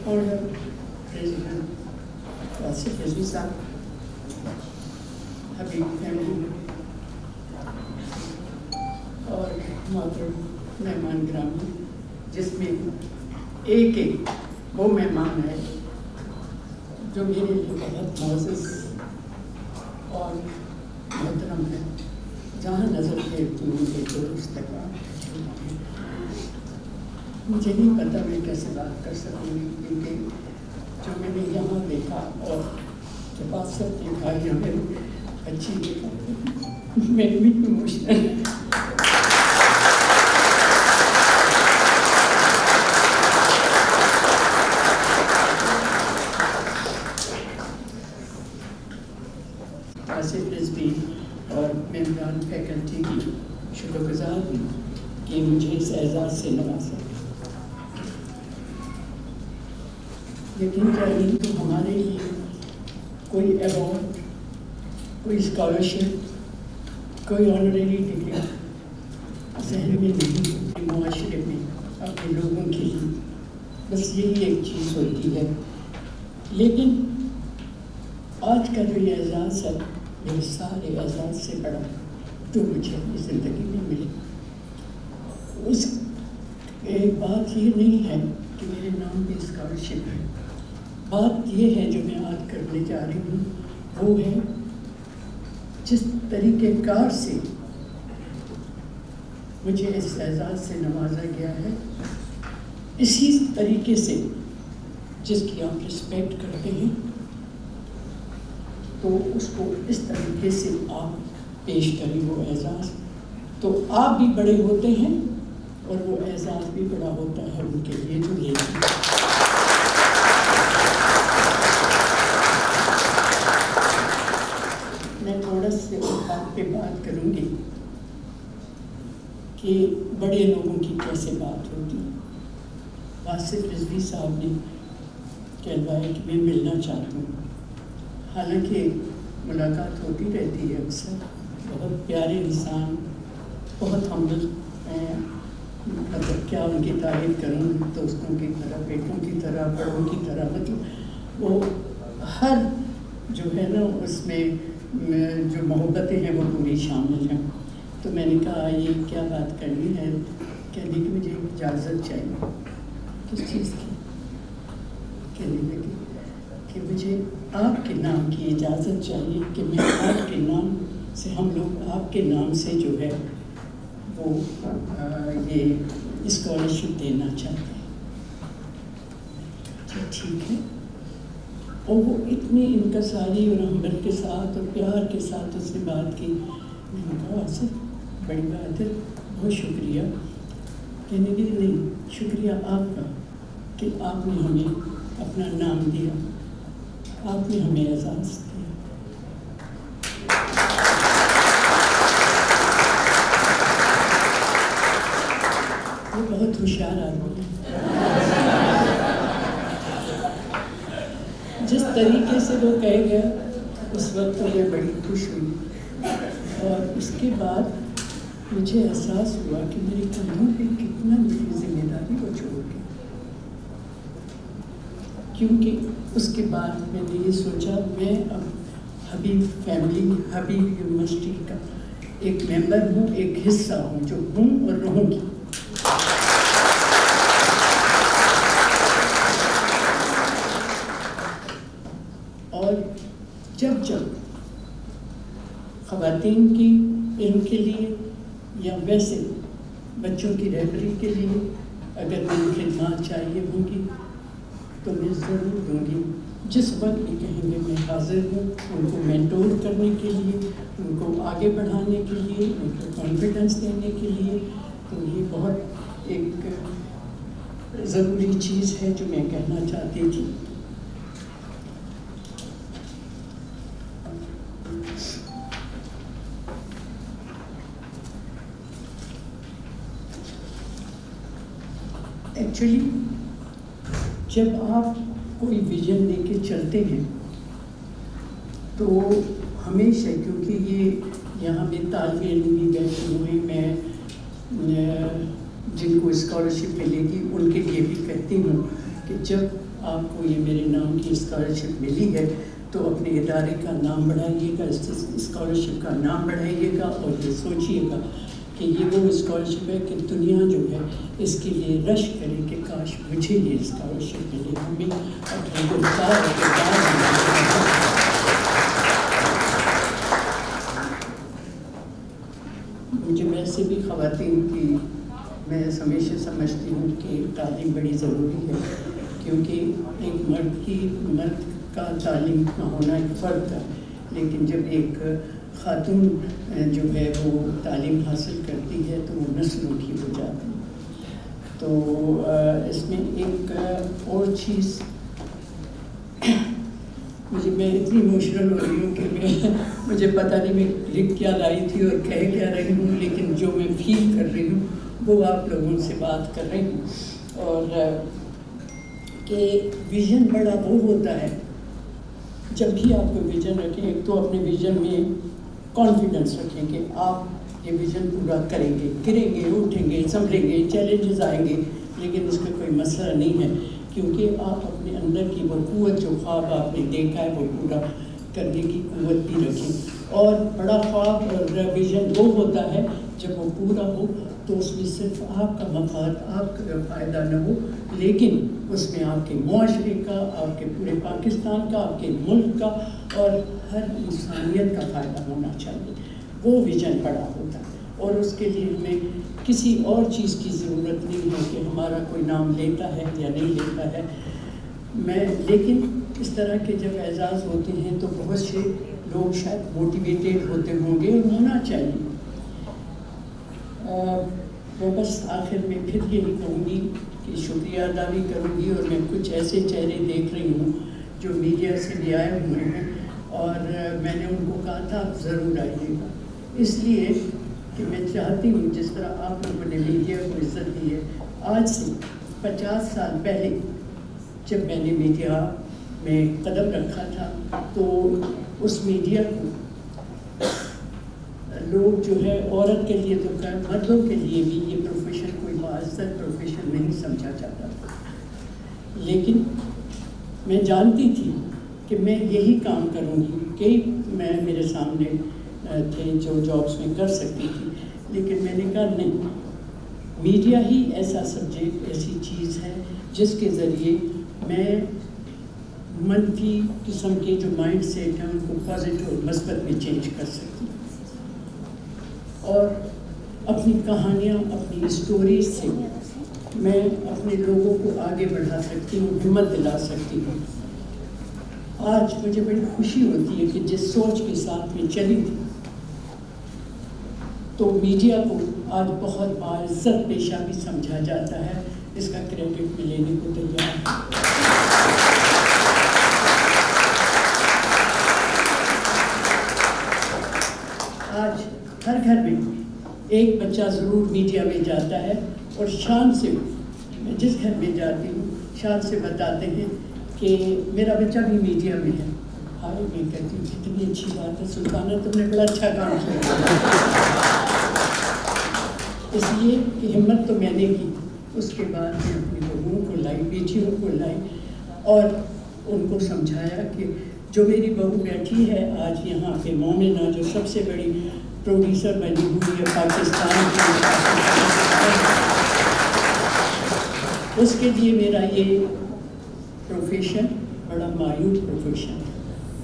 اور پریزیڈنٹ آصف رضوی صاحب، حبیب فیملی اور محترم مہمان گرامی، جس میں ایک وہ مہمان ہے جو میرے لیے بہت معزز اور محترم ہے، جہاں نظر پھیرتی ہوں کہ درست لگا۔ مجھے نہیں پتا میں کیسے بات کر سکوں گی، کیونکہ جو میں نے یہاں دیکھا اور جب آپ سب دیکھا یا میری اچھی دیکھا میں بھی ایموشنل آصف رضوی اور ممبران فیکلٹی کی شکر گزار ہوں کہ مجھے اس اعزاز سے نوازا۔ یقین کریے تو ہمارے لیے کوئی ایوارڈ، کوئی اسکالرشپ، کوئی آنریری ڈگری ذہن میں نہیں، معاشرے میں اپنے لوگوں کے لیے بس یہی ایک چیز ہوتی ہے۔ لیکن آج کا جو یہ اعزاز ہے، میرے سارے اعزاز سے بڑا جو مجھے اپنی زندگی میں ملی، اس بات یہ نہیں ہے کہ میرے نام پہ اسکالرشپ ہے۔ بات یہ ہے جو میں آج کرنے جا رہی ہوں، وہ ہے جس طریقہ کار سے مجھے اس اعزاز سے نوازا گیا ہے، اسی طریقے سے جس کی آپ رسپیکٹ کرتے ہیں، تو اس کو اس طریقے سے آپ پیش کریں وہ اعزاز، تو آپ بھی بڑے ہوتے ہیں اور وہ اعزاز بھی بڑا ہوتا ہے ان کے لیے جو یہ ہے۔ میں تھوڑا سے اس بات پہ بات کروں گی کہ بڑے لوگوں کی کیسے بات ہوتی ہے۔ آصف رضوی صاحب نے کہلوایا کہ میں ملنا چاہتا ہوں، حالانکہ ملاقات ہوتی رہتی ہے اکثر، بہت پیارے انسان، بہت ہمدرد ہیں، مطلب کیا ان کی تعریف کروں، دوستوں کی طرح، بیٹوں کی طرح، بڑوں کی طرح، مطلب وہ ہر جو ہے نا اس میں جو محبتیں ہیں وہ پوری شامل ہیں۔ تو میں نے کہا یہ کیا بات کرنی ہے، کہنے کہ مجھے اجازت چاہیے۔ کس چیز کی؟ کہنے لگی کہ مجھے آپ کے نام کی اجازت چاہیے کہ میں آپ کے نام سے، ہم لوگ آپ کے نام سے جو ہے وہ یہ اسکالرشپ دینا چاہتے ہیں۔ اچھا ٹھیک ہے۔ اور وہ اتنی انکساری اور ہمدرد کے ساتھ اور پیار کے ساتھ اس نے بات کی۔ میں نے کہا آصف بڑی بات ہے، بہت شکریہ۔ کہنے کی نہیں، شکریہ آپ کا کہ آپ نے ہمیں اپنا نام دیا، آپ نے ہمیں اعزاز دیا۔ وہ بہت ہوشیار آدمی ہے، جس طریقے سے وہ کہہ گیا اس وقت میں بڑی خوش ہوئی، اور اس کے بعد مجھے احساس ہوا کہ میری کندھوں پہ کتنا بڑی ذمہ داری وہ چھوڑ گئی، کیونکہ اس کے بعد میں نے یہ سوچا میں اب حبیب فیملی، حبیب یونیورسٹی کا ایک ممبر ہوں، ایک حصہ ہوں، جو ہوں اور رہوں گی۔ اور جب خواتین کی علم کے لیے یا ویسے بچوں کی رہبری کے لیے اگر مجھے خدمات چاہیے ہوں گی تو میں ضرور دوں گی۔ جس وقت بھی کہیں گے میں حاضر ہوں، ان کو مینٹور کرنے کے لیے، ان کو آگے بڑھانے کے لیے، ان کو کانفیڈنس دینے کے لیے۔ تو یہ بہت ایک ضروری چیز ہے جو میں کہنا چاہتی تھی۔ ایکچولی جب آپ کوئی ویژن لے کے چلتے ہیں تو ہمیشہ، کیونکہ یہ یہاں بھی طالب علم بھی بیٹھے ہوئے، میں جن کو اسکالرشپ ملے گی ان کے لیے بھی کہتی ہوں کہ جب آپ کو یہ میرے نام کی اسکالرشپ ملی ہے تو اپنے ادارے کا نام بڑھائیے گا، اسکالرشپ کا نام بڑھائیے گا، اور یہ سوچیے گا کہ یہ وہ اسکالرشپ ہے کہ دنیا جو ہے اس کے لیے رش کرے کہ کاش مجھے یہ اسکالرشپ ملے. ہمیں اپنے گفتار کے بعد مجھے ویسے بھی خواتین کی میں ہمیشہ سمجھتی ہوں کہ تعلیم بڑی ضروری ہے، کیونکہ ایک مرد کا تعلیم نہ ہونا ایک فرق ہے، لیکن جب ایک خاتون جو ہے وہ تعلیم حاصل کرتی ہے تو وہ نسلوں کی ہو جاتی ہے. تو اس میں ایک اور چیز میں اتنی ایموشنل ہو رہی ہوں کہ مجھے پتہ نہیں میں لکھ کیا لائی تھی اور کہہ کیا رہی ہوں، لیکن جو میں فیل کر رہی ہوں وہ آپ لوگوں سے بات کر رہی ہوں. اور کہ ویژن بڑا وہ ہوتا ہے جب بھی آپ کو ویژن رکھیں، ایک تو اپنے ویژن میں کانفیڈنس رکھیں کہ آپ یہ ویژن پورا کریں گے، گریں گے، اٹھیں گے، سنبھلیں گے، چیلنجز آئیں گے، لیکن اس کا کوئی مسئلہ نہیں ہے، کیونکہ آپ اپنے اندر کی وہ قوت جو خواب آپ نے دیکھا ہے وہ پورا کرنے کی قوت بھی رکھیں. اور بڑا خواب اور ویژن وہ ہوتا ہے جب وہ پورا ہو تو اس میں صرف آپ کا مفاد، آپ کا فائدہ نہ ہو، لیکن اس میں آپ کے معاشرے کا، آپ کے پورے پاکستان کا، آپ کے ملک کا اور ہر انسانیت کا فائدہ ہونا چاہیے. وہ ویژن بڑا ہوتا ہے، اور اس کے لیے ہمیں کسی اور چیز کی ضرورت نہیں ہے کہ ہمارا کوئی نام لیتا ہے یا نہیں لیتا ہے. لیکن اس طرح کے جب اعزاز ہوتے ہیں تو بہت سے لوگ شاید موٹیویٹیڈ ہوتے ہوں گے، اور ہونا چاہیے. میں بس آخر میں پھر یہی کہوں گی کہ شکریہ ادا بھی کروں گی، اور میں کچھ ایسے چہرے دیکھ رہی ہوں جو میڈیا سے بھی آئے ہوئے ہیں، اور میں نے ان کو کہا تھا آپ ضرور آئیے گا، اس لیے کہ میں چاہتی ہوں جس طرح آپ لوگوں نے میڈیا کو عزت دی ہے. آج سے 50 سال پہلے جب میں نے میڈیا میں قدم رکھا تھا تو اس میڈیا کو لوگ جو ہے عورت کے لیے تو مردوں کے لیے بھی یہ پروفیشن کوئی معزز پروفیشن نہیں سمجھا جاتا تھا، لیکن میں جانتی تھی کہ میں یہی کام کروں گی. کئی میرے سامنے تھے جو جابس میں کر سکتی تھی، لیکن میں نے کہا نہیں، میڈیا ہی ایسا سبجیکٹ، ایسی چیز ہے جس کے ذریعے میں منفی قسم کے جو مائنڈ سیٹ ہیں ان کو پازیٹیو اور مثبت میں چینج کر سکتی ہوں، اور اپنی کہانیاں، اپنی اسٹوریز سے میں اپنے لوگوں کو آگے بڑھا سکتی ہوں، ہمت دلا سکتی ہوں. آج مجھے بڑی خوشی ہوتی ہے کہ جس سوچ کے ساتھ میں چلی تھی تو میڈیا کو آج بہت باعزت پیشہ بھی سمجھا جاتا ہے. اس کا کریڈٹ میں لینے کو تیار ہوں. آج ہر گھر میں ایک بچہ ضرور میڈیا میں جاتا ہے، اور شان سے میں جس گھر میں جاتی ہوں شان سے بتاتے ہیں کہ میرا بچہ بھی میڈیا میں ہے. ہائے، میں کہتی ہوں کتنی اچھی بات ہے سلطانہ، تم نے بڑا اچھا کام کیا. اس لیے کہ ہمت تو میں نے کی، اس کے بعد میں اپنے لوگوں کو لائی، بیٹیوں کو لائی، اور ان کو سمجھایا کہ جو میری بہو بیٹھی ہے آج یہاں پہ، مومنہ، جو سب سے بڑی پروڈیوسر بنی ہوئی ہے پاکستان کی، اس کے لیے میرا یہ پروفیشن بڑا مایوب پروفیشن ہے.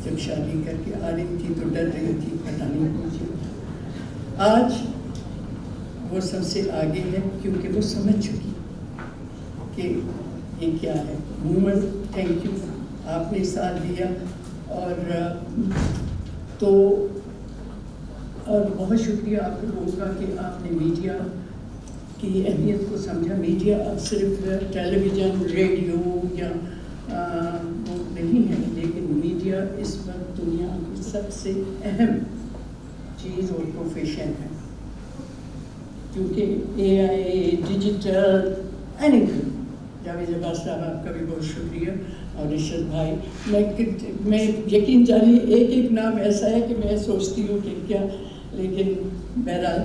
جب شادی کر کے آ رہی تھی تو ڈر رہی تھی، پتہ نہیں مجھے. آج وہ سب سے آگے ہے کیونکہ وہ سمجھ چکی کہ یہ کیا ہے. عموماً تھینک یو، آپ نے ساتھ دیا، اور بہت شکریہ آپ لوگوں کا کہ آپ نے میڈیا کی اہمیت کو سمجھا. میڈیا اب صرف ٹیلی ویژن، ریڈیو یا وہ نہیں ہے، لیکن میڈیا اس وقت دنیا کی سب سے اہم چیز اور پروفیشن ہے، کیونکہ اے آئی، ڈیجیٹل، اینی تھنگ. جاوید عباس صاحب آپ کا بھی بہت شکریہ، اور رشد بھائی. میں یقین جانیے ایک ایک نام ایسا ہے کہ میں سوچتی ہوں کہ کیا، لیکن بہرحال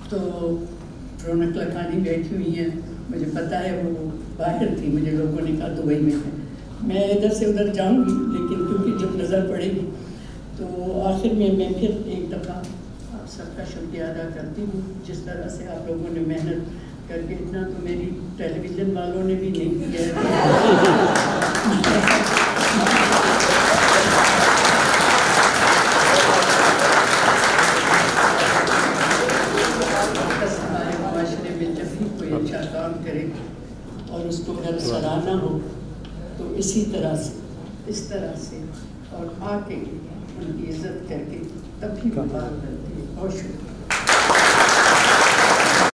تو رونق لکھانی بیٹھی ہوئی ہیں، مجھے پتہ ہے وہ باہر تھی، مجھے لوگوں نے کہا دبئی میں ہے، میں ادھر سے ادھر جاؤں گی لیکن کیونکہ جب نظر پڑے گی تو آخر میں پھر ایک دفعہ آپ سب کا شکریہ ادا کرتی ہوں، جس طرح سے آپ لوگوں نے محنت کر کے اتنا تو میری ٹیلی ویژن والوں نے بھی نہیں کیا ہمارے معاشرے میں جب بھی کوئی اچھا کام کرے اور اس کو اگر سراہنا ہو تو اسی طرح سے، اس طرح سے اور آ کے ان کی عزت کر کے تب بھی بات کرتی ہے. بہت شکریہ.